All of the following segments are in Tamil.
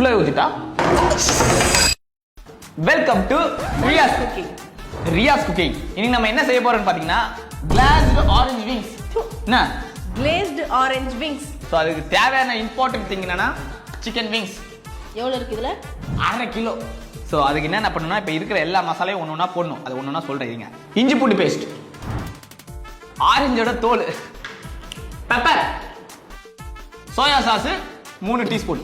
ஃபுல்லா ஊத்திட்டா. Welcome to Riyas cooking. Riyas cooking. இன்னைக்கு நம்ம என்ன செய்ய போறோம்னு பாத்தீங்கன்னா glazed orange wings. என்ன? glazed orange wings. சோ அதுக்கு தேவையான இம்பார்ட்டன்ட் திங் என்னன்னா சிக்கன் விங்ஸ். எவ்வளவு இருக்கு இதுல? 1/2 கிலோ. சோ அதுக்கு என்ன பண்ணனும்னா இப்ப இருக்கிற எல்லா மசாலையும் ஒவ்வொண்ணா போடணும். அது ஒவ்வொண்ணா சொல்றேன். இஞ்சி பூண்டு பேஸ்ட், ஆரஞ்சோட தோல், pepper, soya sauce 3 teaspoon,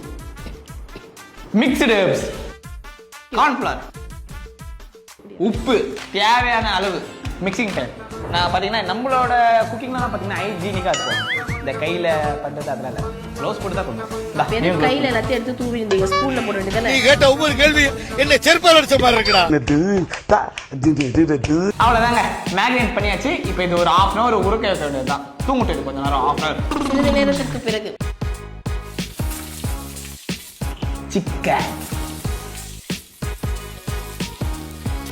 mixed herbs, cornflour, உப்பு தேவையான அளவு, மிக்சிங் டைம். நான் பாத்தீங்கன்னா நம்மளோட குக்கிங்லாம் பாத்தீங்கன்னா ஹைஜீனிக்கா இருக்கும். இந்த கையில பண்றது அதனால க்ளோஸ் போட்டு தான் பண்ணுவோம். கையில எல்லாத்தையும் எடுத்து தூவி இருந்தீங்க ஸ்கூல்ல போட வேண்டியதானே? நீ கேட்ட ஒவ்வொரு கேள்வி என்ன செருப்பால அடிச்ச மாதிரி இருக்குடா. அவ்வளவுதாங்க, மேரினேட் பண்ணியாச்சு. இப்போ இது ஒரு 1/2 hour உருக்க வைக்க வேண்டியதுதான். தூங்கிட்டு கொஞ்ச நேரம் 1/2 hour. சிறிது நேரத்துக்கு பிறகு சிக்கன்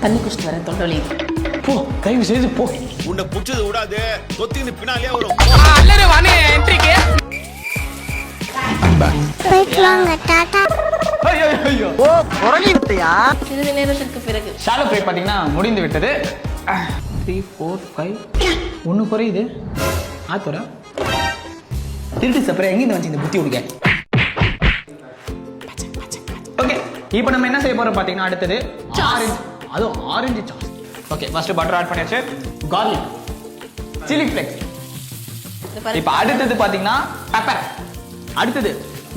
தண்ணி குடிச்சிட்டு வரேன். தொண்டலி போ, தயவு செய்து போ. உன்னை புடிச்சது விடாது, தொத்தின்னு பின்னாலே வரும். அல்லது வானே என்ட்ரிக்கு. ஐயோ ஐயோ ஓ குரலி விட்டியா? சிறிது நேரத்துக்கு பிறகு ஷாலோ ஃப்ரை பாத்தீங்கன்னா முடிந்து விட்டது. 3 4 5 ஒன்னு குறையுது. ஆத்துறா திருட்டு சப்பரை எங்க இருந்து வந்து இந்த புத்தி உடுங்க. ஓகே, இப்போ நம்ம என்ன செய்ய போறோம் பாத்தீங்கன்னா அடுத்தது ஆரஞ்சு, அதுவும் orange sauce. Okay, first butter add பண்ணியாச்சு, garlic, chili flakes. இப்போ அடுத்தது பாத்தீங்கன்னா பெப்பர், அடுத்தது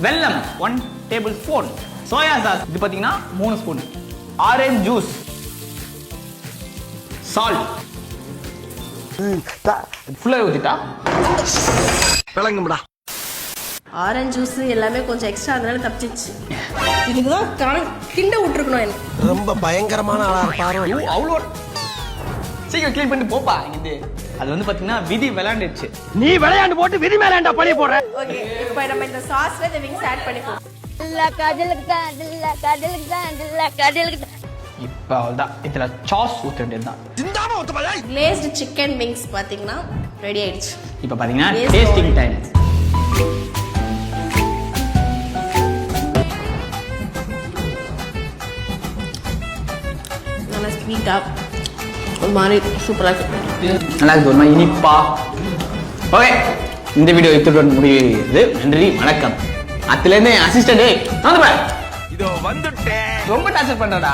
வெல்லம் 1 டேபிள்ஸ்பூன், சோயா சாஸ் இது பாத்தீங்கன்னா 3 ஸ்பூன், ஆரஞ்சு ஜூஸ், சால்ட் ஃபுல்லா ஊத்திட்டா. விளங்கும்டா. ஆரஞ்சு ஜூஸ் எல்லாமே கொஞ்சம் எக்ஸ்ட்ரா அதனால தப்பிச்சிச்சு. இதுக்குதான் கிண்ட விட்டுருக்கணும். எனக்கு ரொம்ப பயங்கரமான ஆளா இருப்பாரு. அவ்வளோ சீக்கிரம் க்ளீன் பண்ணிட்டு போப்பா. இது அது வந்து பாத்தீங்கன்னா விதி விளையாண்டுச்சு. நீ விளையாண்டு போட்டு விதி மேலாண்டா பழி போடுற. ஓகே, இப்போ நம்ம இந்த சாஸ்ல இந்த விங்ஸ் ஆட் பண்ணிப்போம். இப்போ அவ்வளோதான், இதுல சாஸ் ஊற்ற வேண்டியதுதான். glazed chicken wings பாத்தீங்கன்னா ரெடி ஆயிடுச்சு. இப்போ பாத்தீங்கன்னா டேஸ்டிங் டைம். நல்லா ஸ்வீட்டா ஒரு மாதிரி சூப்பரா இருக்கு. நல்லா இருக்கு, ஒரு மாதிரி இனிப்பா. ஓகே, இந்த வீடியோ இத்துடன் முடியுது. நன்றி, வணக்கம். அதுலேருந்து அசிஸ்டன்ட் இதோ வந்துட்டேன். ரொம்ப டார்ச்சர் பண்றடா.